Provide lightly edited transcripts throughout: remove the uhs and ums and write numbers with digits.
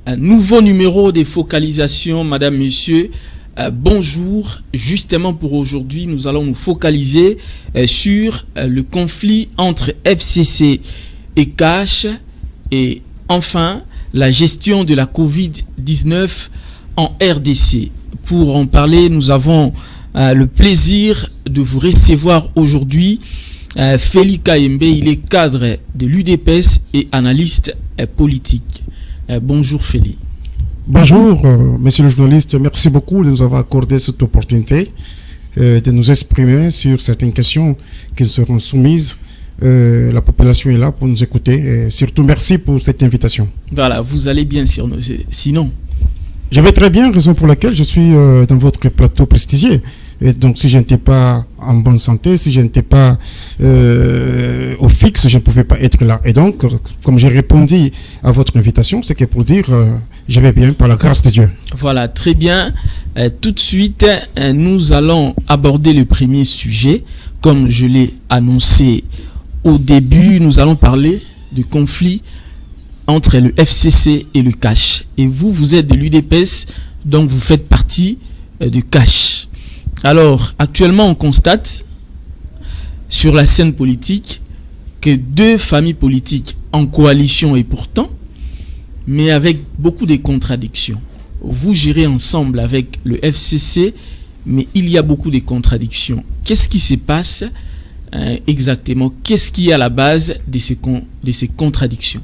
Un nouveau numéro de focalisation, madame, monsieur. Bonjour. Justement pour aujourd'hui, nous allons nous focaliser sur le conflit entre FCC et Cash et enfin la gestion de la Covid-19 en RDC. Pour en parler, nous avons le plaisir de vous recevoir aujourd'hui. Félix Kayembe, il est cadre de l'UDPS et analyste politique. Bonjour Félix. Bonjour, monsieur le journaliste. Merci beaucoup de nous avoir accordé cette opportunité de nous exprimer sur certaines questions qui seront soumises. La population est là pour nous écouter. Et surtout, merci pour cette invitation. Voilà, vous allez bien sinon. Je vais très bien, raison pour laquelle je suis dans votre plateau prestigieux. Et donc, si je n'étais pas en bonne santé, si je n'étais pas au fixe, je ne pouvais pas être là. Et donc, comme j'ai répondu à votre invitation, c'est que pour dire, je vais bien par la grâce de Dieu. Voilà, très bien. Tout de suite, nous allons aborder le premier sujet. Comme je l'ai annoncé au début, nous allons parler du conflit entre le FCC et le Cash. Et vous êtes de l'UDPS, donc vous faites partie du Cash. Alors, actuellement, on constate sur la scène politique que deux familles politiques en coalition et pourtant, mais avec beaucoup de contradictions. Vous gérez ensemble avec le FCC, mais il y a beaucoup de contradictions. Qu'est-ce qui se passe exactement? Qu'est-ce qui est à la base de ces contradictions?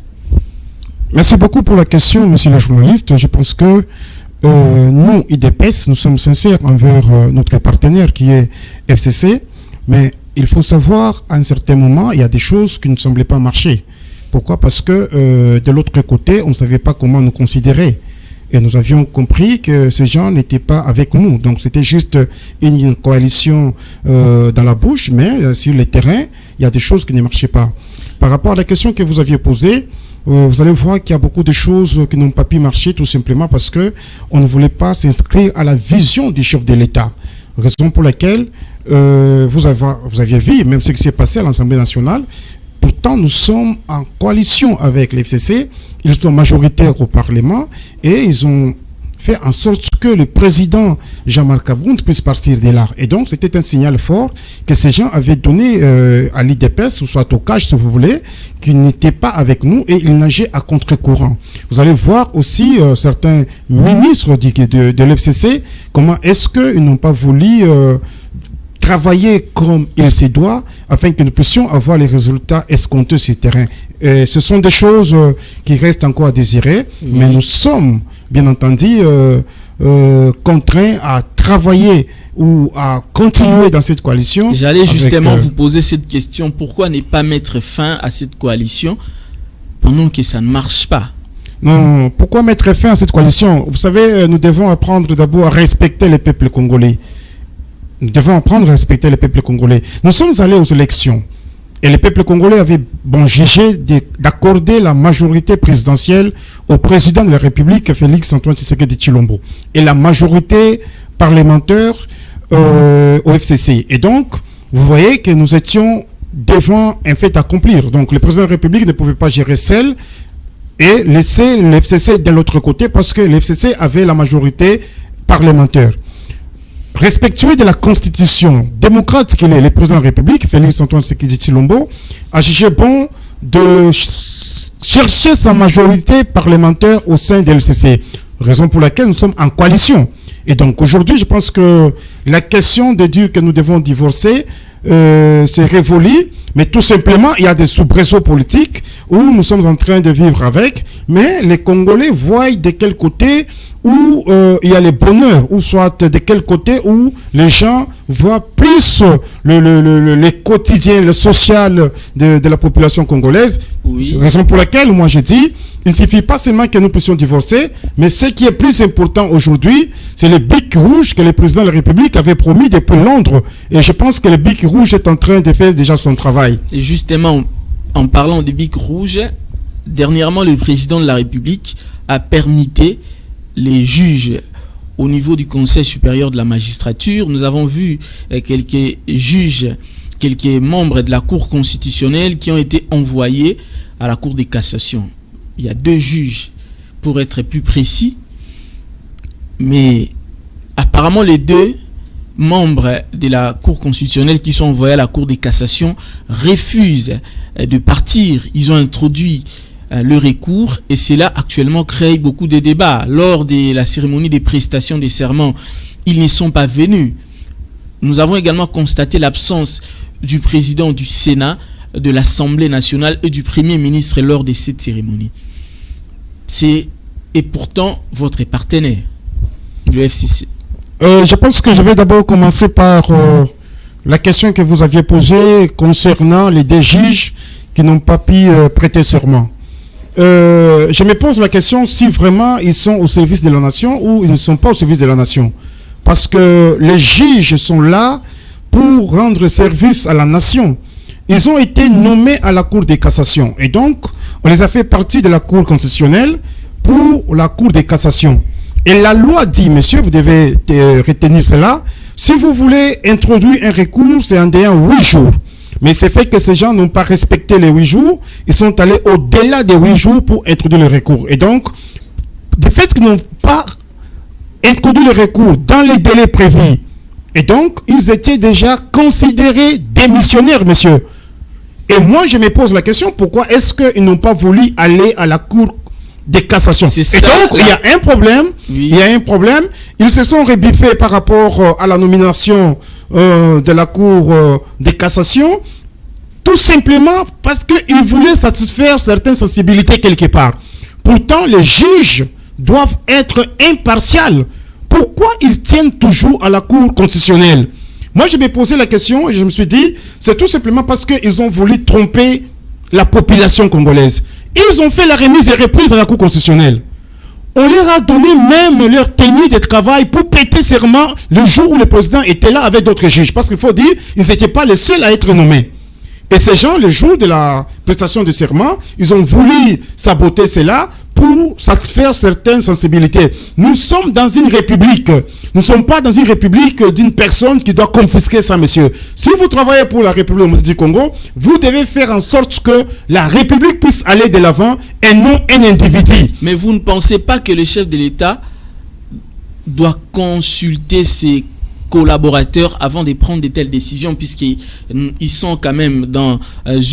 Merci beaucoup pour la question, monsieur le journaliste. Je pense que nous, IDPS, nous sommes sincères envers notre partenaire qui est FCC, mais il faut savoir, à un certain moment, il y a des choses qui ne semblaient pas marcher. Pourquoi? Parce que de l'autre côté, on ne savait pas comment nous considérer. Et nous avions compris que ces gens n'étaient pas avec nous. Donc c'était juste une coalition dans la bouche, mais sur le terrain, il y a des choses qui ne marchaient pas. Par rapport à la question que vous aviez posée, vous allez voir qu'il y a beaucoup de choses qui n'ont pas pu marcher tout simplement parce que on ne voulait pas s'inscrire à la vision du chef de l'État. Raison pour laquelle vous aviez vu même ce qui s'est passé à l'Assemblée nationale. Pourtant, nous sommes en coalition avec l'FCC. Ils sont majoritaires au Parlement et ils ont fait en sorte que le président Jean-Marc Abound puisse partir de là. Et donc, c'était un signal fort que ces gens avaient donné à l'IDPS, ou soit au Cash, si vous voulez, qu'ils n'étaient pas avec nous et ils nageaient à contre-courant. Vous allez voir aussi certains ministres de l'FCC, comment est-ce qu'ils n'ont pas voulu travailler comme il se doit afin que nous puissions avoir les résultats escomptés sur le terrain. Et ce sont des choses qui restent encore à désirer, mais nous sommes bien entendu contraints à travailler ou à continuer dans cette coalition. J'allais justement vous poser cette question. Pourquoi ne pas mettre fin à cette coalition pendant que ça ne marche pas? Non, pourquoi mettre fin à cette coalition? Vous savez, nous devons apprendre d'abord à respecter les peuples congolais. Nous devons apprendre à respecter les peuples congolais. Nous sommes allés aux élections et les peuples congolais avaient jugé d'accorder la majorité présidentielle au président de la République, Félix Antoine Tshisekedi Tshilombo, et la majorité parlementaire au FCC. Et donc, vous voyez que nous étions devant un fait accomplir. Donc, le président de la République ne pouvait pas gérer seul et laisser le FCC de l'autre côté parce que le FCC avait la majorité parlementaire. Respectueux de la Constitution démocrate qu'il est, le président de la République, Félix Antoine Tshisekedi Tshilombo, a jugé bon de chercher sa majorité parlementaire au sein de l'FCC. Raison pour laquelle nous sommes en coalition. Et donc aujourd'hui, je pense que la question de dire que nous devons divorcer, c'est révolu, mais tout simplement, il y a des soubresauts politiques où nous sommes en train de vivre avec, mais les Congolais voient de quel côté où il y a le bonheur, ou soit de quel côté où les gens voient plus le quotidien, le social de la population congolaise. Oui. Raison pour laquelle, moi, je dis, il ne suffit pas seulement que nous puissions divorcer, mais ce qui est plus important aujourd'hui, c'est le bic rouge que le président de la République avait promis depuis Londres. Et je pense que le bic rouge est en train de faire déjà son travail. Et justement, en parlant des bic rouges, dernièrement, le président de la République a permis les juges au niveau du Conseil supérieur de la magistrature. Nous avons vu quelques juges, quelques membres de la Cour constitutionnelle qui ont été envoyés à la Cour de cassation. Il y a 2 juges pour être plus précis. Mais apparemment, les deux membres de la Cour constitutionnelle qui sont envoyés à la Cour de cassation refusent de partir. Ils ont introduit le recours et cela actuellement crée beaucoup de débats. Lors de la cérémonie de prestation des serments, ils ne sont pas venus. Nous avons également constaté l'absence du président du Sénat, de l'Assemblée nationale et du Premier ministre lors de cette cérémonie. Et pourtant votre partenaire, le FCC. Je pense que je vais d'abord commencer par la question que vous aviez posée concernant les deux juges qui n'ont pas pu prêter serment. Je me pose la question si vraiment ils sont au service de la nation ou ils ne sont pas au service de la nation. Parce que les juges sont là pour rendre service à la nation. Ils ont été nommés à la Cour de cassation. Et donc, on les a fait partie de la Cour constitutionnelle pour la Cour de cassation. Et la loi dit, monsieur, vous devez retenir cela, si vous voulez introduire un recours, c'est en délai 8 jours. Mais c'est fait que ces gens n'ont pas respecté les 8 jours, ils sont allés au-delà des 8 jours pour introduire le recours. Et donc, du fait qu'ils n'ont pas introduit le recours dans les délais prévus, et donc, ils étaient déjà considérés démissionnaires, monsieur. Et moi, je me pose la question, pourquoi est-ce qu'ils n'ont pas voulu aller à la Cour de cassation? Et donc, il y a un problème. Oui. Il y a un problème. Ils se sont rebiffés par rapport à la nomination de la Cour de cassation, tout simplement parce qu'ils voulaient satisfaire certaines sensibilités quelque part. Pourtant, les juges doivent être impartials. Pourquoi ils tiennent toujours à la Cour constitutionnelle? Moi, je me posais la question et je me suis dit, c'est tout simplement parce qu'ils ont voulu tromper la population congolaise. Ils ont fait la remise et reprise à la Cour constitutionnelle. On leur a donné même leur tenue de travail pour prêter serment le jour où le président était là avec d'autres juges. Parce qu'il faut dire, ils n'étaient pas les seuls à être nommés. Et ces gens, le jour de la prestation de serment, ils ont voulu saboter cela pour satisfaire certaines sensibilités. Nous sommes dans une république. Nous ne sommes pas dans une république d'une personne qui doit confisquer ça, monsieur. Si vous travaillez pour la République démocratique du Congo, vous devez faire en sorte que la République puisse aller de l'avant et non un individu. Mais vous ne pensez pas que le chef de l'État doit consulter ses collaborateurs avant de prendre de telles décisions, puisqu'ils sont quand même dans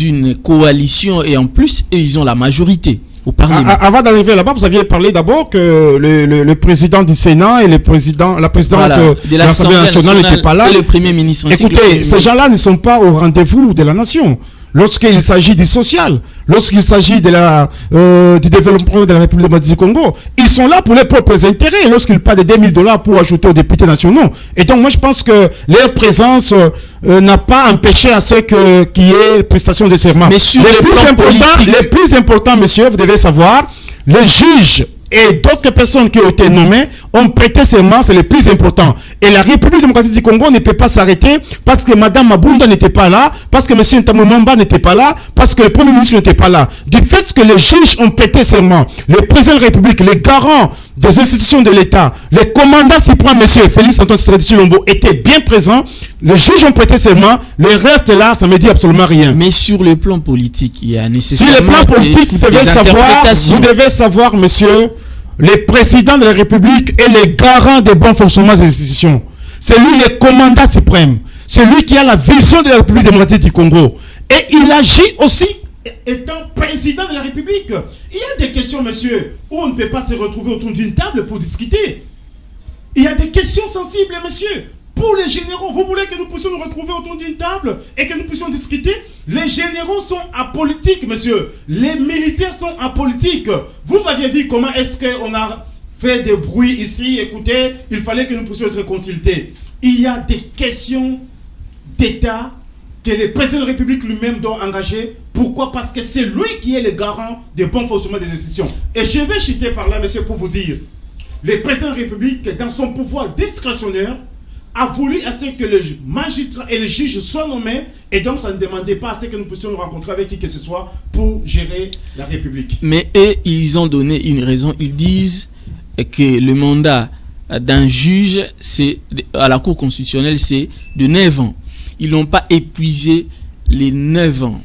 une coalition et en plus, ils ont la majorité au Parlement. Avant d'arriver là-bas, vous aviez parlé d'abord que le président du Sénat et la présidente de l'Assemblée nationale n'étaient pas là. Et le Premier ministre. Écoutez, ces gens-là ne sont pas au rendez-vous de la nation. Lorsqu'il s'agit du social, lorsqu'il s'agit de du développement de la République démocratique du Congo, ils sont là pour leurs propres intérêts. Lorsqu'ils parlent de 2000 $ pour ajouter aux députés nationaux. Et donc, moi, je pense que leur présence n'a pas empêché à ce qu'il y ait prestation de serment. Mais sur les plus importants, monsieur, vous devez savoir, les juges et d'autres personnes qui ont été nommées ont prêté serment, c'est le plus important. Et la République démocratique du Congo ne peut pas s'arrêter parce que Madame Mabunda n'était pas là, parce que M. Ntamou Mamba n'était pas là, parce que le Premier ministre n'était pas là. Du fait que les juges ont prêté serment, le président de la République, les garants des institutions de l'État, les commandants suprêmes, M. Félix Antoine Tshisekedi Tshilombo, étaient bien présents, les juges ont prêté serment, le reste là, ça ne me dit absolument rien. Mais sur le plan politique, il y a nécessairement... Sur le plan politique, vous devez savoir, monsieur, les présidents de la République et les garants des bons fonctionnements des institutions. C'est lui le commandant suprême. C'est lui qui a la vision de la République démocratique du Congo. Et il agit aussi étant président de la République. Il y a des questions, monsieur, où on ne peut pas se retrouver autour d'une table pour discuter. Il y a des questions sensibles, monsieur. Pour les généraux, vous voulez que nous puissions nous retrouver autour d'une table et que nous puissions discuter? Les généraux sont apolitiques, monsieur. Les militaires sont apolitiques. Vous aviez vu comment est-ce qu'on a fait des bruits ici? Écoutez, il fallait que nous puissions être consultés. Il y a des questions d'État que le président de la République lui-même doit engager. Pourquoi? Parce que c'est lui qui est le garant des bons fonctionnements des institutions. Et je vais chuter par là, monsieur, pour vous dire. Le président de la République, dans son pouvoir discrétionnaire, a voulu à ce que le magistrat et le juge soient nommés, et donc ça ne demandait pas à ce que nous puissions nous rencontrer avec qui que ce soit pour gérer la République. Mais ils ont donné une raison. Ils disent que le mandat d'un juge à la Cour constitutionnelle, c'est de 9 ans. Ils n'ont pas épuisé les 9 ans.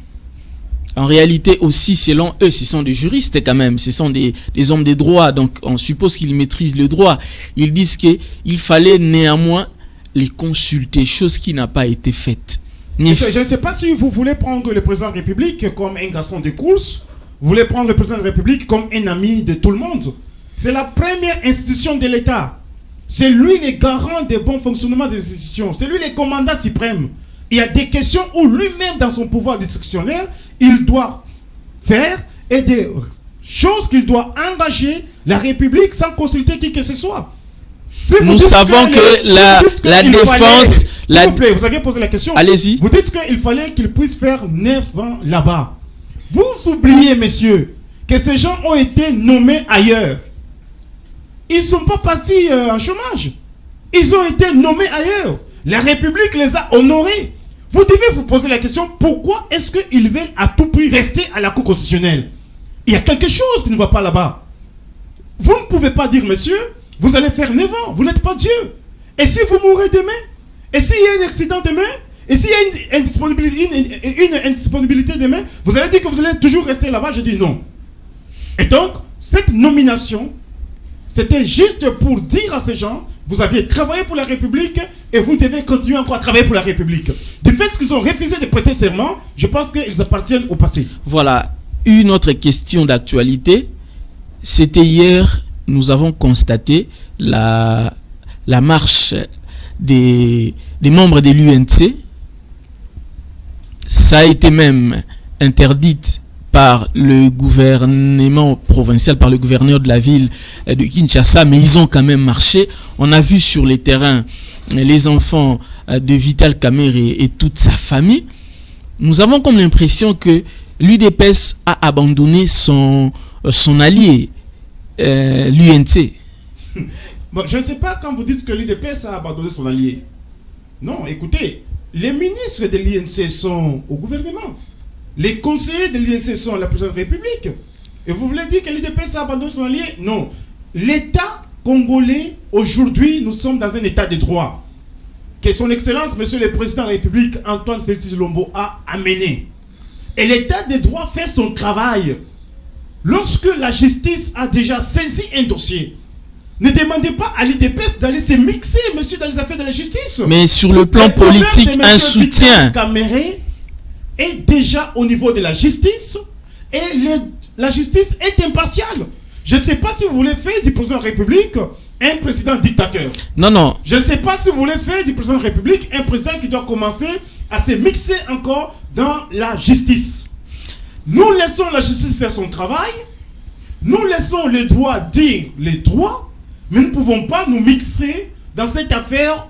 En réalité aussi, selon eux, ce sont des juristes quand même, ce sont des hommes de droit, donc on suppose qu'ils maîtrisent le droit. Ils disent qu'il fallait néanmoins les consulter, chose qui n'a pas été faite. Je ne sais pas si vous voulez prendre le président de la République comme un garçon de course, vous voulez prendre le président de la République comme un ami de tout le monde. C'est la première institution de l'État. C'est lui le garant des bons fonctionnements des institutions. C'est lui le commandant suprême. Il y a des questions où lui-même, dans son pouvoir discrétionnaire, il doit faire et des choses qu'il doit engager la République sans consulter qui que ce soit. Si nous savons que la défense... S'il vous plaît, vous aviez posé la question. Allez-y. Vous dites qu'il fallait qu'il puisse faire 9 ans là-bas. Vous oubliez, messieurs, que ces gens ont été nommés ailleurs. Ils ne sont pas partis en chômage. Ils ont été nommés ailleurs. La République les a honorés. Vous devez vous poser la question, pourquoi est-ce qu'ils veulent à tout prix rester à la Cour constitutionnelle? Il y a quelque chose qui ne va pas là-bas. Vous ne pouvez pas dire, monsieur, vous allez faire 9 ans, vous n'êtes pas Dieu. Et si vous mourrez demain? Et s'il y a un accident demain? Et s'il y a une indisponibilité demain? Vous allez dire que vous allez toujours rester là-bas? Je dis non. Et donc, cette nomination, c'était juste pour dire à ces gens, vous aviez travaillé pour la République et vous devez continuer encore à travailler pour la République. Du fait qu'ils ont refusé de prêter serment, je pense qu'ils appartiennent au passé. Voilà, une autre question d'actualité. C'était hier, nous avons constaté la marche des membres de l'UNC. Ça a été même interdite par le gouvernement provincial, par le gouverneur de la ville de Kinshasa, mais ils ont quand même marché. On a vu sur les terrains les enfants de Vital Kamerhe et toute sa famille. Nous avons comme l'impression que l'UDPS a abandonné son allié, l'UNC. Bon, je ne sais pas quand vous dites que l'UDPS a abandonné son allié. Non, écoutez, les ministres de l'UNC sont au gouvernement. Les conseillers de l'UNC sont la présidente de la République. Et vous voulez dire que l'UDPS a abandonné son allié? Non. L'État congolais, aujourd'hui, nous sommes dans un état de droit que son Excellence, Monsieur le Président de la République, Antoine Félix Tshilombo, a amené. Et l'état de droit fait son travail. Lorsque la justice a déjà saisi un dossier, ne demandez pas à l'UDPS d'aller se mixer, monsieur, dans les affaires de la justice. Mais sur le plan politique, un soutien. Kamerhe est déjà au niveau de la justice et la justice est impartiale. Je ne sais pas si vous voulez faire du président de la République un président dictateur. Non, non. Je ne sais pas si vous voulez faire du président de la République un président qui doit commencer à se mixer encore dans la justice. Nous laissons la justice faire son travail. Nous laissons les droits dire les droits. Mais nous ne pouvons pas nous mixer dans cette affaire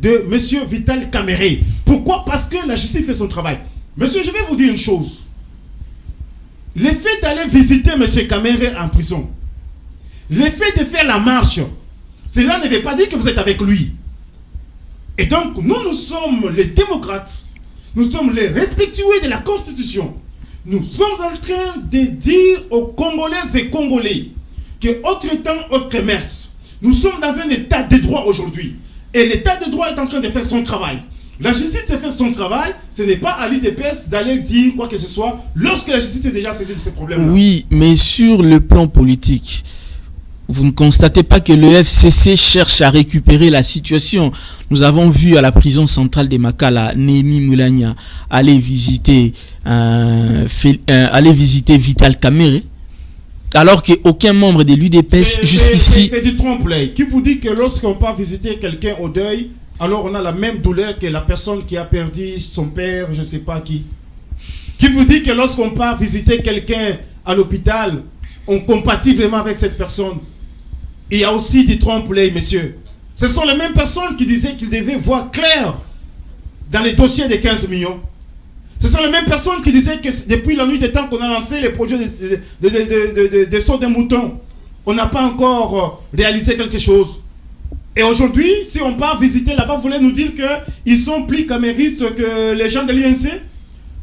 de monsieur Vital Kamerhe. Pourquoi? Parce que la justice fait son travail. Monsieur, je vais vous dire une chose. Le fait d'aller visiter monsieur Kamerhe en prison, le fait de faire la marche, cela ne veut pas dire que vous êtes avec lui. Et donc, nous sommes les démocrates. Nous sommes les respectueux de la Constitution. Nous sommes en train de dire aux Congolaises et Congolais que autre temps, autre mœurs. Nous sommes dans un état de droit aujourd'hui. Et l'état de droit est en train de faire son travail. La justice fait son travail. Ce n'est pas à l'UDPS d'aller dire quoi que ce soit lorsque la justice est déjà saisie de ces problèmes-là. Oui, mais sur le plan politique, vous ne constatez pas que le FCC cherche à récupérer la situation. Nous avons vu à la prison centrale de Makala, Némi Moulania aller visiter Vital Kamerhe, alors qu'aucun membre de l'UDPS jusqu'ici... C'est du trompe-l'œil. Qui vous dit que lorsqu'on part visiter quelqu'un au deuil, alors on a la même douleur que la personne qui a perdu son père, je ne sais pas qui? Qui vous dit que lorsqu'on part visiter quelqu'un à l'hôpital, on compatit vraiment avec cette personne? Il y a aussi du trompe-l'œil, messieurs. Ce sont les mêmes personnes qui disaient qu'ils devaient voir clair dans les dossiers de 15 millions. Ce sont les mêmes personnes qui disaient que depuis la nuit des temps qu'on a lancé les projets de saut des moutons, on n'a pas encore réalisé quelque chose. Et aujourd'hui, si on part visiter là-bas, vous voulez nous dire qu'ils sont plus caméristes que les gens de l'INC?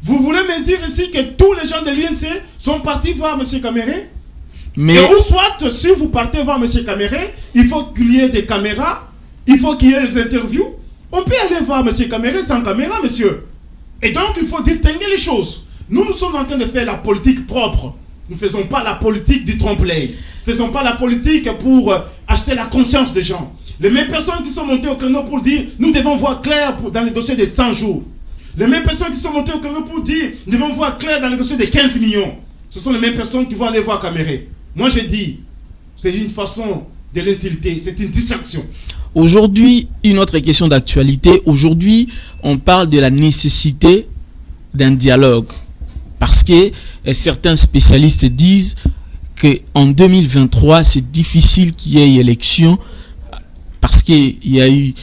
Vous voulez me dire ici que tous les gens de l'INC sont partis voir M. Kamerhe? Mais... Et ou soit, si vous partez voir M. Kamerhe, il faut qu'il y ait des caméras, il faut qu'il y ait des interviews. On peut aller voir M. Kamerhe sans caméra, monsieur. Et donc, il faut distinguer les choses. Nous sommes en train de faire la politique propre. Nous ne faisons pas la politique du trompe-l'œil. Nous ne faisons pas la politique pour acheter la conscience des gens. Les mêmes personnes qui sont montées au créneau pour dire nous devons voir clair dans les dossiers des 100 jours. Les mêmes personnes qui sont montées au créneau pour dire nous devons voir clair dans les dossiers des 15 millions. Ce sont les mêmes personnes qui vont aller voir Caméré. Moi je dis, c'est une façon de les insulter, c'est une distraction. Aujourd'hui, une autre question d'actualité. Aujourd'hui, on parle de la nécessité d'un dialogue. Parce que certains spécialistes disent qu'en 2023, c'est difficile qu'il y ait élection parce qu'il y a eu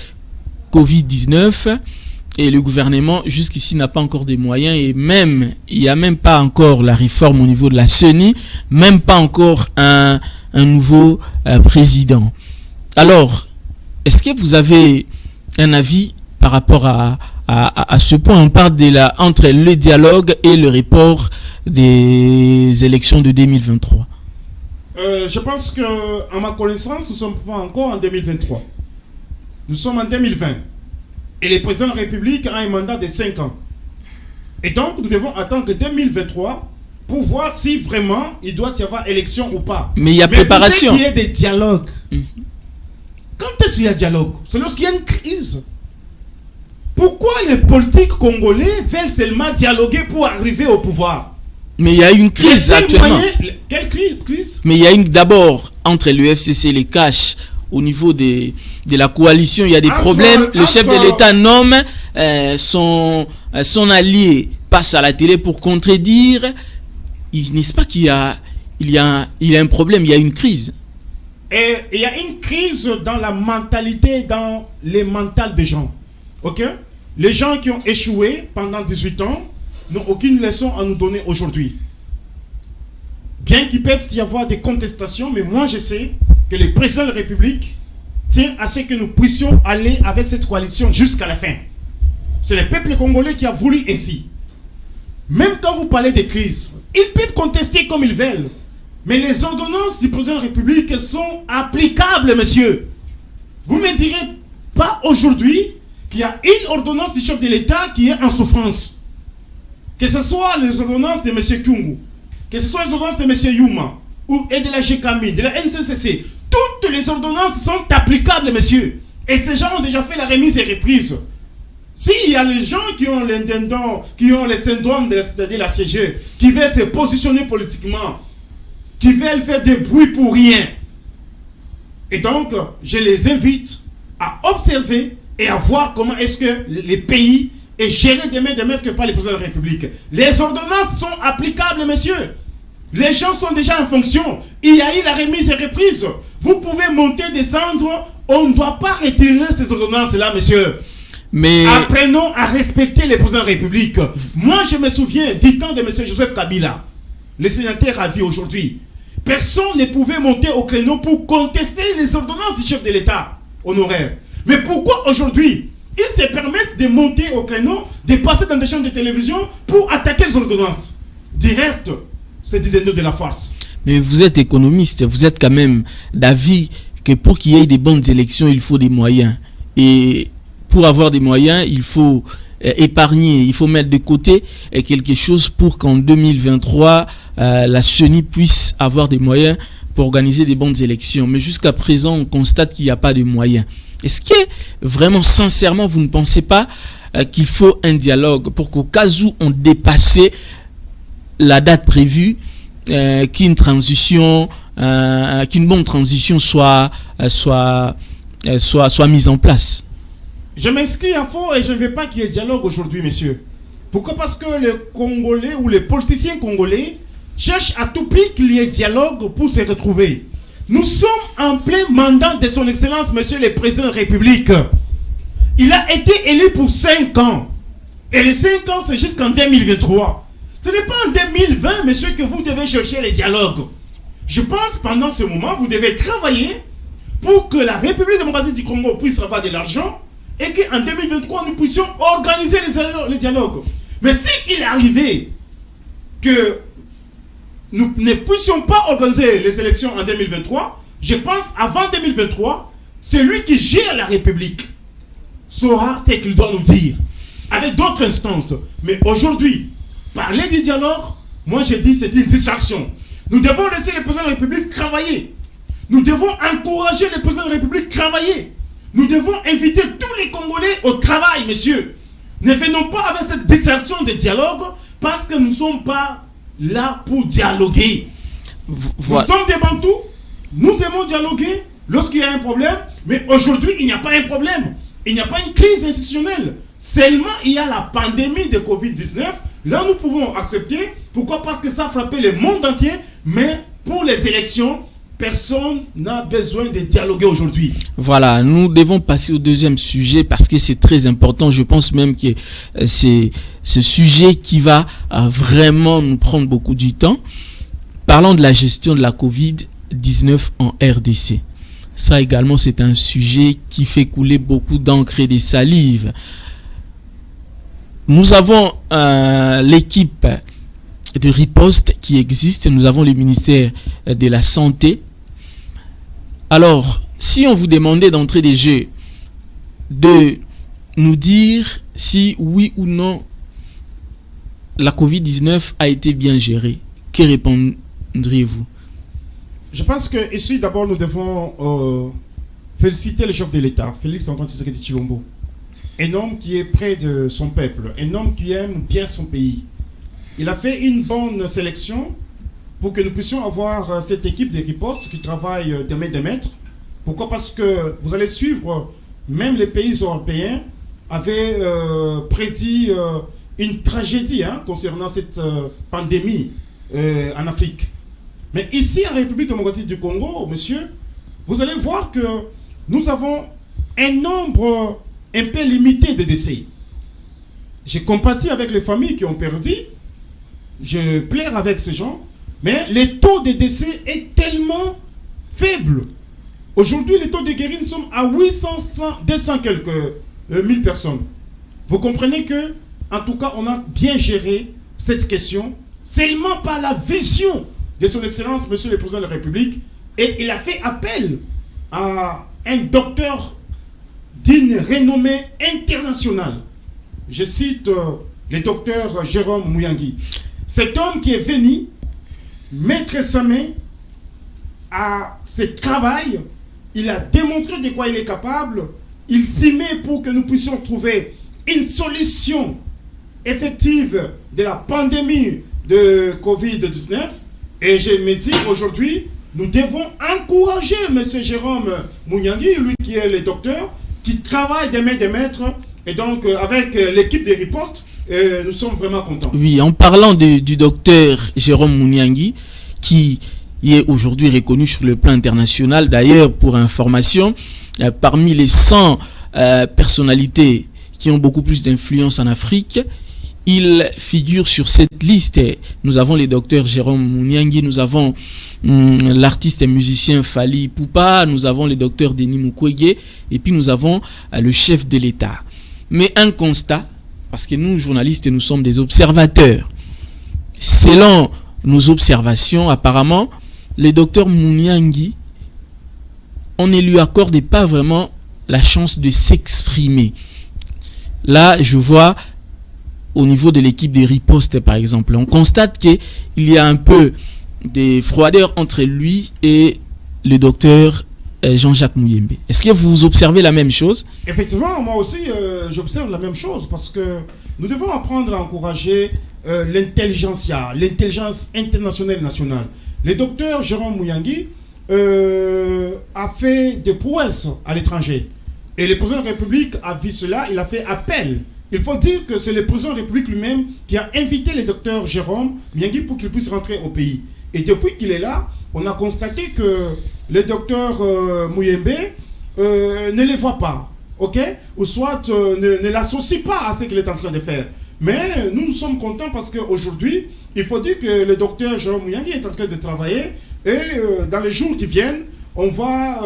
Covid-19 et le gouvernement jusqu'ici n'a pas encore des moyens et même, il n'y a même pas encore la réforme au niveau de la CENI, même pas encore un nouveau président. Alors, est-ce que vous avez un avis par rapport à ce point? On parle entre le dialogue et le report des élections de 2023. Je pense que, à ma connaissance, nous ne sommes pas encore en 2023. Nous sommes en 2020. Et le président de la République a un mandat de 5 ans. Et donc, nous devons attendre 2023 pour voir si vraiment il doit y avoir élection ou pas. Mais il y a préparation. Il y a des dialogues. Quand est-ce qu'il y a dialogue? C'est lorsqu'il y a une crise. Pourquoi les politiques congolais veulent seulement dialoguer pour arriver au pouvoir? Mais il y a une crise actuellement. Quelle crise? Mais il y a d'abord entre le FCC et les CACH au niveau de la coalition, il y a des problèmes. Le chef de l'État nomme son allié, passe à la télé pour contredire. N'est-ce pas qu'il y a un problème, il y a une crise? Et il y a une crise dans la mentalité, dans les mentales des gens. Ok? Les gens qui ont échoué pendant 18 ans n'ont aucune leçon à nous donner aujourd'hui. Bien qu'il puisse y avoir des contestations, mais moi je sais que le président de la République tient à ce que nous puissions aller avec cette coalition jusqu'à la fin. C'est le peuple congolais qui a voulu ainsi. Même quand vous parlez de crise, ils peuvent contester comme ils veulent. Mais les ordonnances du président de la République sont applicables, monsieur. Vous ne me direz pas aujourd'hui qu'il y a une ordonnance du chef de l'État qui est en souffrance. Que ce soit les ordonnances de M. Kyungu, que ce soit les ordonnances de M. Yuma, et de la GKMI, de la NCCC, toutes les ordonnances sont applicables, monsieur. Et ces gens ont déjà fait la remise et reprise. S'il y a les gens qui ont l'intendant, qui ont le syndrome de la CG, qui veulent se positionner politiquement, qui veulent faire des bruits pour rien. Et donc, je les invite à observer et à voir comment est-ce que les pays est géré de main que par le président de la République. Les ordonnances sont applicables, messieurs. Les gens sont déjà en fonction. Il y a eu la remise et reprise. Vous pouvez monter, descendre. On ne doit pas retirer ces ordonnances-là, messieurs. Mais apprenons à respecter les présidents de la République. Moi, je me souviens du temps de M. Joseph Kabila, le sénateur à vie aujourd'hui. Personne ne pouvait monter au créneau pour contester les ordonnances du chef de l'État honoraire. Mais pourquoi aujourd'hui ils se permettent de monter au créneau, de passer dans des chaînes de télévision pour attaquer les ordonnances? Du reste, c'est du déni de la farce. Mais vous êtes économiste, vous êtes quand même d'avis que pour qu'il y ait des bonnes élections, il faut des moyens. Et pour avoir des moyens, il faut épargner, il faut mettre de côté quelque chose pour qu'en 2023, la CENI puisse avoir des moyens pour organiser des bonnes élections. Mais jusqu'à présent, on constate qu'il n'y a pas de moyens. Est-ce que vraiment, sincèrement, vous ne pensez pas qu'il faut un dialogue pour qu'au cas où on dépassait la date prévue, qu'une bonne transition soit mise en place? Je m'inscris à fond et je ne veux pas qu'il y ait dialogue aujourd'hui, messieurs. Pourquoi? Parce que les Congolais ou les politiciens congolais cherchent à tout prix qu'il y ait dialogue pour se retrouver. Nous sommes en plein mandat de son excellence, monsieur le président de la République. Il a été élu pour 5 ans. Et les 5 ans, c'est jusqu'en 2023. Ce n'est pas en 2020, monsieur, que vous devez chercher les dialogues. Je pense pendant ce moment, vous devez travailler pour que la République démocratique du Congo puisse avoir de l'argent et qu'en 2023, nous puissions organiser les dialogues. Mais s'il est arrivé que nous ne puissions pas organiser les élections en 2023, je pense avant 2023, c'est lui qui gère la République saura ce qu'il doit nous dire avec d'autres instances. Mais aujourd'hui, parler du dialogue, moi j'ai dit c'est une distraction. Nous devons laisser le président de la République travailler. Nous devons encourager le président de la République à travailler. Nous devons inviter tous les Congolais au travail, messieurs. Ne venons pas avec cette distraction de dialogue parce que nous ne sommes pas là pour dialoguer. Voilà. Nous sommes des Bantous, nous aimons dialoguer lorsqu'il y a un problème, mais aujourd'hui il n'y a pas un problème. Il n'y a pas une crise institutionnelle. Seulement il y a la pandémie de Covid-19. Là nous pouvons accepter. Pourquoi? Parce que ça a frappé le monde entier, mais pour les élections, personne n'a besoin de dialoguer aujourd'hui. Voilà, nous devons passer au deuxième sujet parce que c'est très important. Je pense même que c'est ce sujet qui va vraiment nous prendre beaucoup du temps. Parlons de la gestion de la Covid-19 en RDC. Ça également, c'est un sujet qui fait couler beaucoup d'encre et de salive. Nous avons l'équipe de riposte qui existe. Nous avons le ministère de la Santé. Alors, si on vous demandait d'entrée des jeux de nous dire si oui ou non la Covid-19 a été bien gérée, que répondriez-vous? Je pense que ici, d'abord, nous devons féliciter le chef de l'État, Félix Antoine Tshisekedi Tshilombo. Un homme qui est près de son peuple, un homme qui aime bien son pays. Il a fait une bonne sélection pour que nous puissions avoir cette équipe de riposte qui travaille de main de maître. Pourquoi? Parce que vous allez suivre, même les pays européens avaient prédit une tragédie concernant cette pandémie en Afrique. Mais ici, en République démocratique du Congo, monsieur, vous allez voir que nous avons un nombre un peu limité de décès. J'ai compatis avec les familles qui ont perdu. Je plaire avec ces gens. Mais le taux de décès est tellement faible. Aujourd'hui, le taux de guéris, nous sommes à 200 quelques mille personnes. Vous comprenez que, en tout cas, on a bien géré cette question, seulement par la vision de son Excellence, Monsieur le Président de la République, et il a fait appel à un docteur d'une renommée internationale. Je cite le docteur Jérôme Muyangi. Cet homme qui est venu mettre sa main à ce travail, il a démontré de quoi il est capable, il s'y met pour que nous puissions trouver une solution effective de la pandémie de Covid-19. Et je me dis aujourd'hui, nous devons encourager M. Jérôme Muyangi, lui qui est le docteur, qui travaille de main de maître, et donc avec l'équipe de riposte, nous sommes vraiment contents. Oui, en parlant du docteur Jérôme Muyangi, qui est aujourd'hui reconnu sur le plan international, d'ailleurs, pour information, parmi les 100 personnalités qui ont beaucoup plus d'influence en Afrique, il figure sur cette liste. Nous avons le docteur Jérôme Muyangi, nous avons l'artiste et musicien Fally Ipupa, nous avons le docteur Denis Mukwege, et puis nous avons le chef de l'État. Mais un constat, parce que nous, journalistes, nous sommes des observateurs. Selon nos observations, apparemment, le docteur Muyangi, on ne lui accorde pas vraiment la chance de s'exprimer. Là, je vois au niveau de l'équipe des ripostes, par exemple, on constate qu'il y a un peu de froideur entre lui et le docteur Jean-Jacques Muyembe. Est-ce que vous observez la même chose? Effectivement, moi aussi, j'observe la même chose parce que nous devons apprendre à encourager l'intelligentsia, l'intelligence internationale et nationale. Le docteur Jérôme Muyangi a fait des prouesses à l'étranger. Et le président de la République a vu cela, il a fait appel. Il faut dire que c'est le président de la République lui-même qui a invité le docteur Jérôme Muyangi pour qu'il puisse rentrer au pays. Et depuis qu'il est là, on a constaté que le docteur Muyembe ne les voit pas, ok? Ou soit ne l'associe pas à ce qu'il est en train de faire. Mais nous sommes contents parce qu'aujourd'hui, il faut dire que le docteur Jérôme Muyangi est en train de travailler et dans les jours qui viennent, on va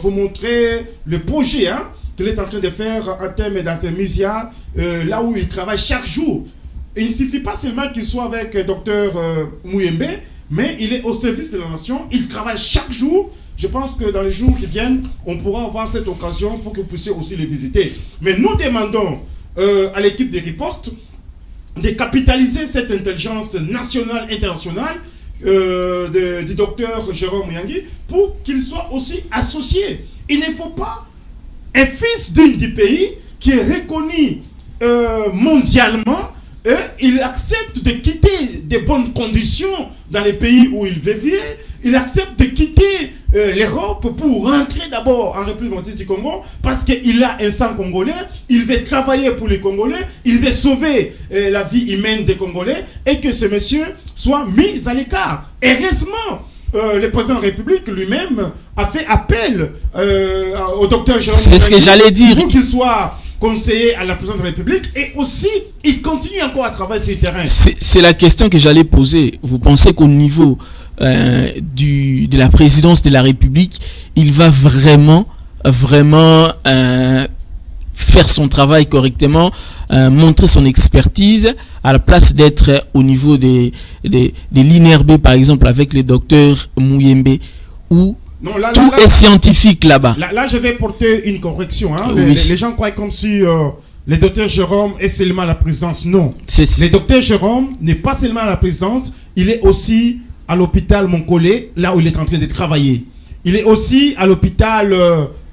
vous montrer le projet qu'il est en train de faire en termes d'intermédiaire, là où il travaille chaque jour. Et il ne suffit pas seulement qu'il soit avec le docteur Muyembe, mais il est au service de la nation, il travaille chaque jour. Je pense que dans les jours qui viennent, on pourra avoir cette occasion pour que vous puissiez aussi les visiter. Mais nous demandons à l'équipe des ripostes de capitaliser cette intelligence nationale, internationale du docteur Jérôme Muyangui pour qu'il soit aussi associé. Il ne faut pas un fils du pays qui est reconnu mondialement, il accepte de quitter des bonnes conditions dans les pays où il vivait, il accepte de quitter l'Europe pour rentrer d'abord en République démocratique du Congo parce qu'il a un sang congolais, il veut travailler pour les Congolais, il veut sauver la vie humaine des Congolais et que ce monsieur soit mis à l'écart. Heureusement, le président de la République lui-même a fait appel au docteur Jérôme C'est ce que j'allais dire. Pour qu'il soit conseiller à la présidence de la République et aussi il continue encore à travailler sur le terrain. C'est la question que j'allais poser. Vous pensez qu'au niveau de la présidence de la République, il va vraiment faire son travail correctement, montrer son expertise à la place d'être au niveau des l'INRB par exemple avec le docteur Muyembe où non, tout est scientifique là-bas. Là, je vais porter une correction. Hein. Oui. Les gens croient comme si le docteur Jérôme est seulement à la présidence. Non. Le docteur Jérôme n'est pas seulement à la présidence, il est aussi à l'hôpital Moncolé, là où il est en train de travailler. Il est aussi à l'hôpital,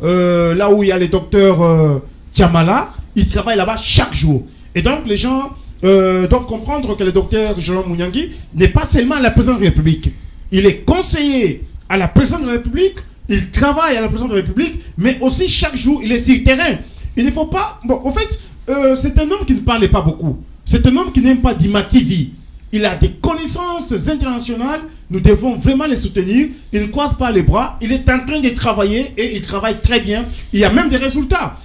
là où il y a le docteur Tiamala. Il travaille là-bas chaque jour. Et donc, les gens doivent comprendre que le docteur Jérôme Muyangui n'est pas seulement à la présidence de la République. Il est conseiller à la présidence de la République, il travaille à la présidence de la République, mais aussi chaque jour, il est sur le terrain. Il ne faut pas... Bon, en fait, c'est un homme qui ne parle pas beaucoup. C'est un homme qui n'aime pas d'imativi. Il a des connaissances internationales, nous devons vraiment les soutenir. Il ne croise pas les bras, il est en train de travailler et il travaille très bien. Il y a même des résultats.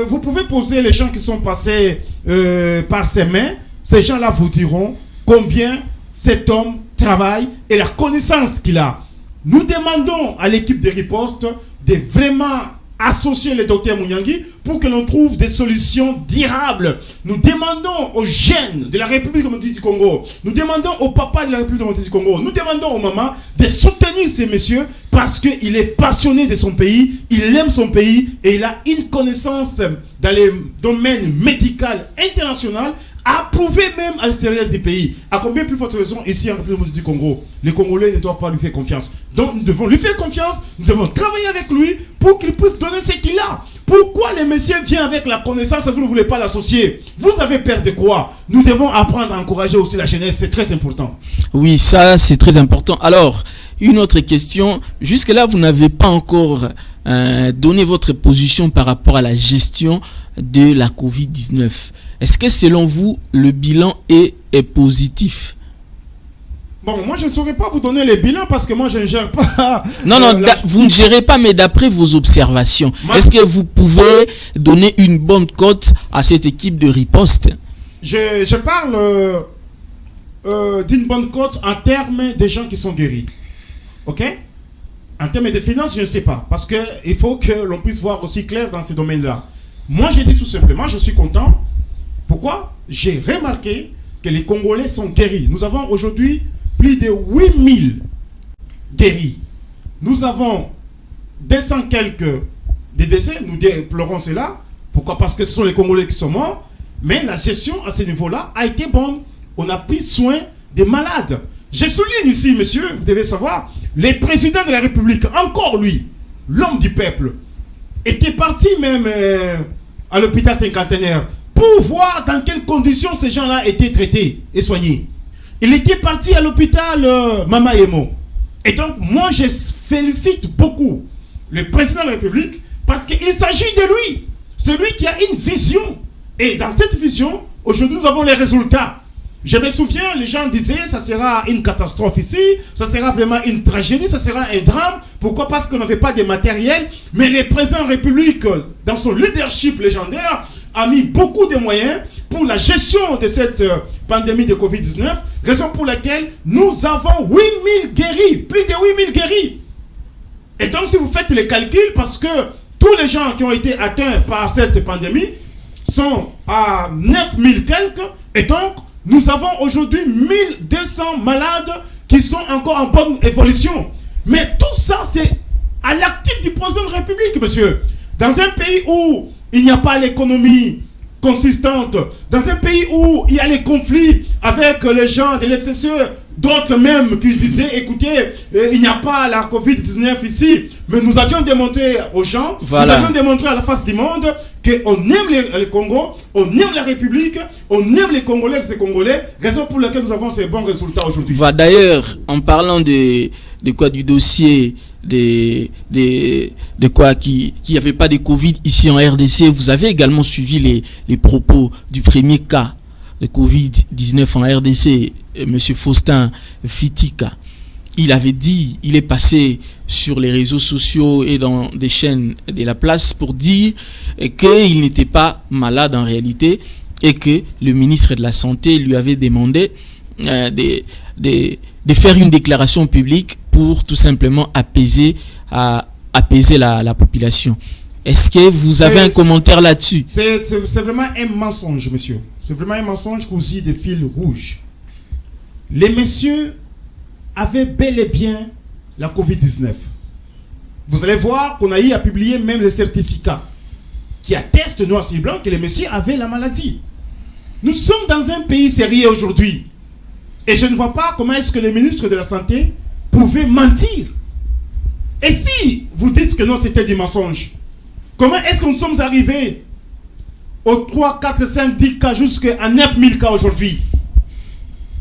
Vous pouvez poser les gens qui sont passés par ses mains, ces gens-là vous diront combien cet homme travaille et la connaissance qu'il a. Nous demandons à l'équipe de riposte de vraiment associer le docteur Muyangui pour que l'on trouve des solutions durables. Nous demandons aux jeunes de la République démocratique du Congo, nous demandons aux papas de la République démocratique du Congo, nous demandons aux mamans de soutenir ces messieurs parce qu'il est passionné de son pays, il aime son pays et il a une connaissance dans les domaines médical international approuvé même à l'extérieur du pays. À combien plus forte raison ici en République du Congo, les Congolais ne doivent pas lui faire confiance. Donc nous devons lui faire confiance, nous devons travailler avec lui pour qu'il puisse donner ce qu'il a. Pourquoi les messieurs viennent avec la connaissance et vous ne voulez pas l'associer? Vous avez peur de quoi? Nous devons apprendre à encourager aussi la jeunesse, c'est très important. Oui, ça c'est très important. Alors, une autre question. Jusque-là, vous n'avez pas encore donné votre position par rapport à la gestion de la Covid-19. Est-ce que selon vous, le bilan est positif? Bon, moi je ne saurais pas vous donner les bilans parce que moi je ne gère pas... Non, vous ne gérez pas, mais d'après vos observations, est-ce que vous pouvez donner une bonne cote à cette équipe de riposte? Je parle d'une bonne cote en termes des gens qui sont guéris. Ok? En termes de finances, je ne sais pas. Parce qu'il faut que l'on puisse voir aussi clair dans ces domaines-là. Moi, j'ai dit tout simplement, je suis content. Pourquoi? J'ai remarqué que les Congolais sont guéris. Nous avons aujourd'hui plus de 8000 guéris. Nous avons 200 quelques des décès. Nous déplorons cela. Pourquoi? Parce que ce sont les Congolais qui sont morts. Mais la gestion à ce niveau-là a été bonne. On a pris soin des malades. Je souligne ici, monsieur, vous devez savoir, le président de la République, encore lui, l'homme du peuple, était parti même à l'hôpital cinquantenaire pour voir dans quelles conditions ces gens-là étaient traités et soignés. Il était parti à l'hôpital Mama Yemo. Et donc, moi, je félicite beaucoup le président de la République parce qu'il s'agit de lui. C'est lui qui a une vision. Et dans cette vision, aujourd'hui, nous avons les résultats. Je me souviens, les gens disaient, ça sera une catastrophe ici, ça sera vraiment une tragédie, ça sera un drame. Pourquoi? Parce qu'on n'avait pas de matériel. Mais le président de la République, dans son leadership légendaire, a mis beaucoup de moyens pour la gestion de cette pandémie de Covid-19, raison pour laquelle nous avons 8000 guéris, plus de 8000 guéris. Et donc, si vous faites les calculs, parce que tous les gens qui ont été atteints par cette pandémie sont à 9000 quelques, et donc, nous avons aujourd'hui 1200 malades qui sont encore en bonne évolution. Mais tout ça, c'est à l'actif du président de la République, monsieur. Dans un pays où il n'y a pas l'économie consistante, dans un pays où il y a les conflits avec les gens de l'FCCE, d'autres même qui disaient, écoutez, il n'y a pas la Covid-19 ici, mais nous avions démontré aux gens, nous avions démontré à la face du monde qu'on aime les Congo, on aime la République, on aime les Congolais et les Congolais, raison pour laquelle nous avons ces bons résultats aujourd'hui. D'ailleurs, en parlant de quoi, du dossier de quoi qui n'y avait pas de Covid ici en RDC, vous avez également suivi les propos du premier cas de Covid-19 en RDC, M. Faustin Fitika. Il avait dit, il est passé sur les réseaux sociaux et dans des chaînes de la place pour dire qu'il n'était pas malade en réalité et que le ministre de la Santé lui avait demandé de faire une déclaration publique pour tout simplement apaiser la population. Est-ce que vous avez un commentaire là-dessus? C'est vraiment un mensonge, monsieur. C'est vraiment un mensonge cousu de fil rouge. Les messieurs avaient bel et bien la Covid-19. Vous allez voir qu'on a eu à publier même le certificat qui atteste noir sur blanc que les messieurs avaient la maladie. Nous sommes dans un pays sérieux aujourd'hui. Et je ne vois pas comment est-ce que les ministres de la Santé pouvaient mentir. Et si vous dites que non, c'était des mensonges, comment est-ce que nous sommes arrivés aux 3, 4, 5, 10 cas jusqu'à 9000 cas aujourd'hui?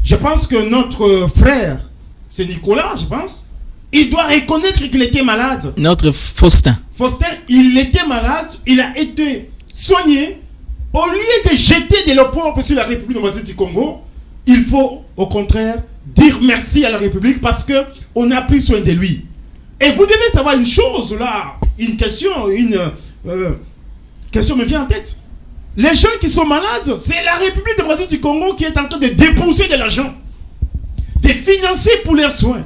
Je pense que notre frère, c'est Nicolas, je pense, il doit reconnaître qu'il était malade. Notre Faustin. Faustin, il était malade, il a été soigné. Au lieu de jeter de l'opprobre sur la République démocratique du Congo, il faut au contraire dire merci à la République parce qu'on a pris soin de lui. Et vous devez savoir une chose là, une question me vient en tête. Les gens qui sont malades, c'est la République démocratique du Congo qui est en train de débourser de l'argent, de financer pour leurs soins.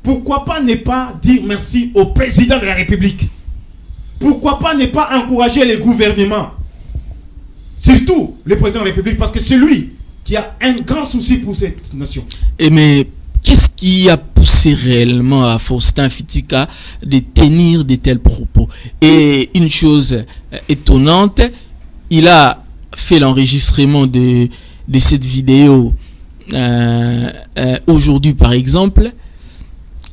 Pourquoi pas ne pas dire merci au président de la République? Pourquoi pas ne pas encourager les gouvernements? Surtout le président de la République, parce que c'est lui qui a un grand souci pour cette nation. Mais qu'est-ce qui a poussé réellement à Faustin Fitika de tenir de tels propos? Et une chose étonnante, il a fait l'enregistrement de cette vidéo aujourd'hui par exemple,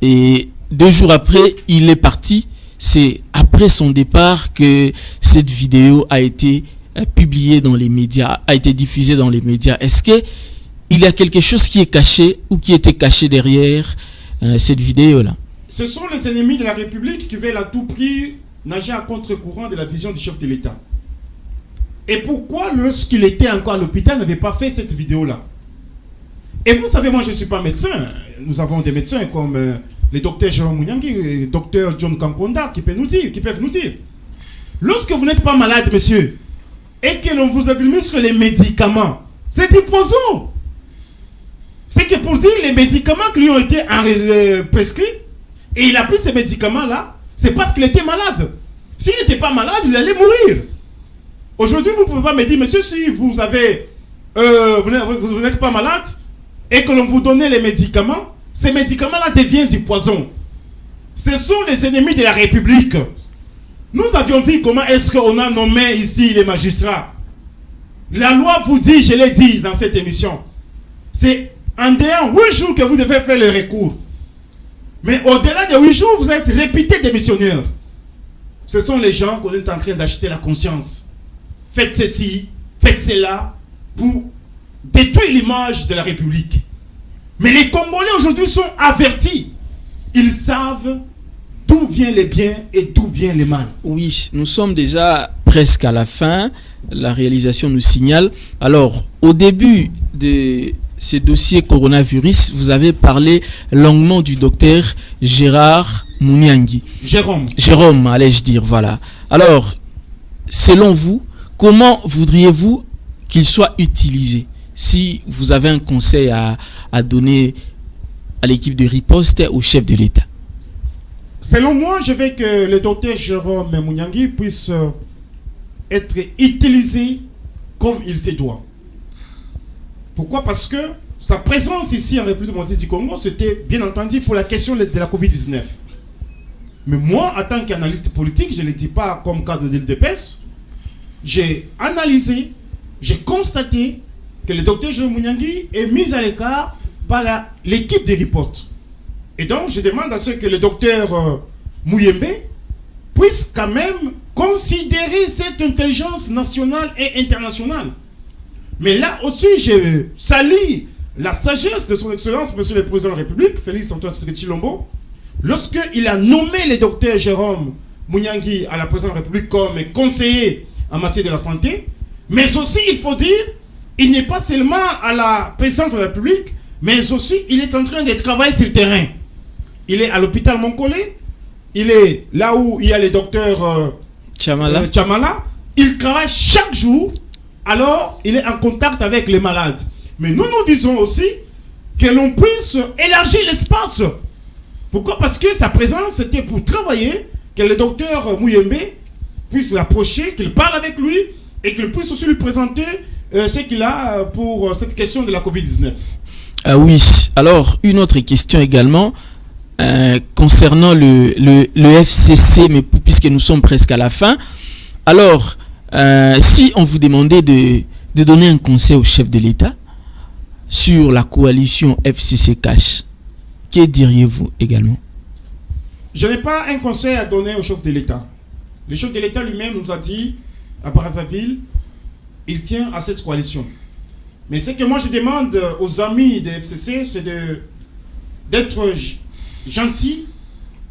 et 2 jours après, il est parti. C'est après son départ que cette vidéo a été publiée dans les médias, a été diffusée dans les médias. Est-ce que il y a quelque chose qui est caché ou qui était caché derrière cette vidéo-là? Ce sont les ennemis de la République qui veulent à tout prix nager à contre-courant de la vision du chef de l'État. Et pourquoi, lorsqu'il était encore à l'hôpital, n'avait pas fait cette vidéo-là? Et vous savez, moi je ne suis pas médecin. Nous avons des médecins comme le docteur Jérôme Mouniangui et le docteur John Kamponda qui peuvent nous dire. Lorsque vous n'êtes pas malade, monsieur, et que l'on vous administre les médicaments, c'est du poison. C'est que pour dire les médicaments qui lui ont été prescrits, et il a pris ces médicaments-là, c'est parce qu'il était malade. S'il n'était pas malade, il allait mourir. Aujourd'hui, vous ne pouvez pas me dire, monsieur, si vous avez, vous n'êtes pas malade, et que l'on vous donne les médicaments, ces médicaments-là deviennent du poison. Ce sont les ennemis de la République. Nous avions vu comment est-ce qu'on a nommé ici les magistrats. La loi vous dit, je l'ai dit dans cette émission, c'est en dehors 8 jours que vous devez faire le recours. Mais au-delà de 8 jours, vous êtes réputé démissionnaire. Ce sont les gens qu'on est en train d'acheter la conscience. Faites ceci, faites cela, pour détruire l'image de la République. Mais les Congolais aujourd'hui sont avertis. Ils savent d'où viennent les biens et d'où vient le mal. Oui, nous sommes déjà presque à la fin. La réalisation nous signale. Alors, au début de ces dossiers coronavirus, vous avez parlé longuement du docteur Gérard Mouniangui. Jérôme, allais-je dire, voilà. Alors, selon vous, comment voudriez-vous qu'il soit utilisé? Si vous avez un conseil à donner à l'équipe de riposte, au chef de l'État. Selon moi, je veux que le docteur Jérôme Mouniangui puisse être utilisé comme il se doit. Pourquoi? Parce que sa présence ici en République démocratique du Congo, c'était bien entendu pour la question de la Covid-19. Mais moi, en tant qu'analyste politique, je ne le dis pas comme cadre de l'UDPS, j'ai analysé, j'ai constaté que le docteur Jean Mouniangui est mis à l'écart par l'équipe de riposte. Et donc, je demande à ce que le docteur Mouyembe puisse quand même considérer cette intelligence nationale et internationale. Mais là aussi, je salue la sagesse de son Excellence, Monsieur le Président de la République, Félix Antoine Tshisekedi Tshilombo, lorsqu'il a nommé le docteur Jérôme Mouniangui à la Présidence de la République comme conseiller en matière de la santé. Mais aussi, il faut dire, il n'est pas seulement à la Présidence de la République, mais aussi, il est en train de travailler sur le terrain. Il est à l'hôpital Moncolé, il est là où il y a le docteur Chamala. Il travaille chaque jour, alors il est en contact avec les malades. Mais nous disons aussi que l'on puisse élargir l'espace. Pourquoi? Parce que sa présence, c'était pour travailler, que le docteur Mouyembe puisse l'approcher, qu'il parle avec lui et qu'il puisse aussi lui présenter ce qu'il a pour cette question de la Covid-19. Oui, alors une autre question également concernant le FCC, mais puisque nous sommes presque à la fin. Alors, si on vous demandait de donner un conseil au chef de l'État sur la coalition FCC Cash, que diriez-vous également? Je n'ai pas un conseil à donner au chef de l'État. Le chef de l'État lui-même nous a dit à Brazzaville, il tient à cette coalition. Mais ce que moi je demande aux amis de FCC, c'est d'être gentil,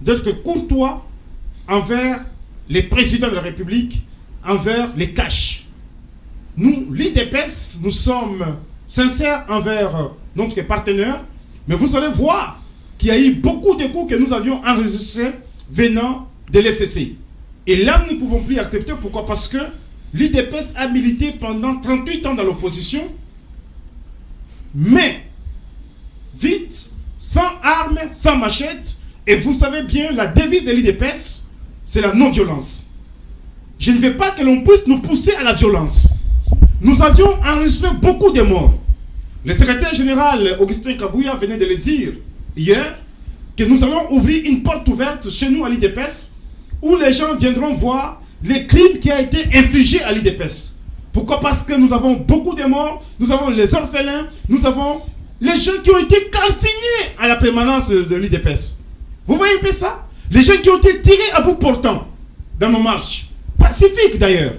d'être courtois envers les présidents de la République, envers les Cash. Nous, l'IDPS, nous sommes sincères envers notre partenaire, mais vous allez voir qu'il y a eu beaucoup de coups que nous avions enregistrés venant de l'FCC. Et là, nous ne pouvons plus accepter. Pourquoi? Parce que l'IDPS a milité pendant 38 ans dans l'opposition, mais vite, sans armes, sans machette. Et vous savez bien, la devise de l'IDPS, c'est la non-violence. Je ne veux pas que l'on puisse nous pousser à la violence. Nous avions enregistré beaucoup de morts. Le secrétaire général Augustin Kabouya venait de le dire hier, que nous allons ouvrir une porte ouverte chez nous à l'IDPS, où les gens viendront voir les crimes qui ont été infligés à l'IDPS. Pourquoi? Parce que nous avons beaucoup de morts, nous avons les orphelins, nous avons les gens qui ont été calcinés à la permanence de l'IDPS. Vous voyez un peu ça? Les gens qui ont été tirés à bout portant dans nos marches, pacifiques d'ailleurs.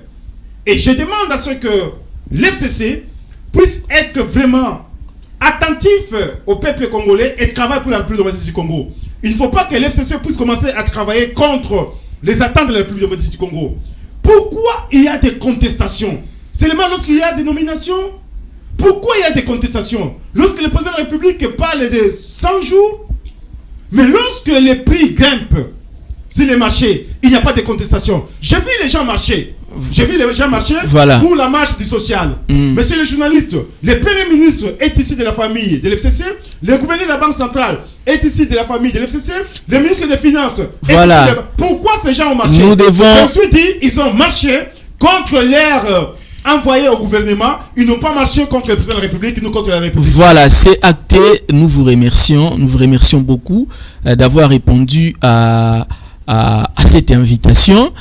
Et je demande à ce que l'FCC puisse être vraiment attentif au peuple congolais et travaille pour la République démocratique du Congo. Il ne faut pas que l'FCC puisse commencer à travailler contre les attentes de la République démocratique du Congo. Pourquoi il y a des contestations? Seulement lorsqu'il y a des nominations? Pourquoi il y a des contestations? Lorsque le président de la République parle de 100 jours, mais lorsque les prix grimpent sur les marchés, il n'y a pas de contestation. J'ai vu les gens marcher. J'ai vu les gens marcher pour la marche du social. Monsieur le journaliste, le Premier ministre est ici de la famille de l'FCC, le gouverneur de la Banque centrale est ici de la famille de l'FCC, le ministre des Finances est ici de... Pourquoi ces gens ont marché? Je me suis dit, ils ont marché contre l'air envoyé au gouvernement, ils n'ont pas marché contre le président de la République, nous contre la République. Voilà, c'est acté. Nous vous remercions beaucoup d'avoir répondu à cette invitation.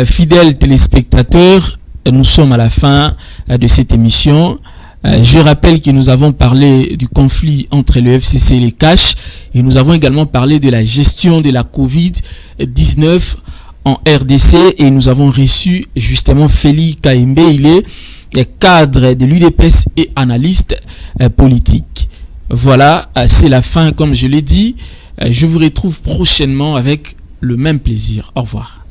Fidèles téléspectateurs, nous sommes à la fin de cette émission. Je rappelle que nous avons parlé du conflit entre le FCC et les Cash, et nous avons également parlé de la gestion de la Covid-19 en RDC, et nous avons reçu justement Félix Kaembe. Il est cadre de l'UDPS et analyste politique. Voilà, c'est la fin, comme je l'ai dit. Je vous retrouve prochainement avec le même plaisir. Au revoir.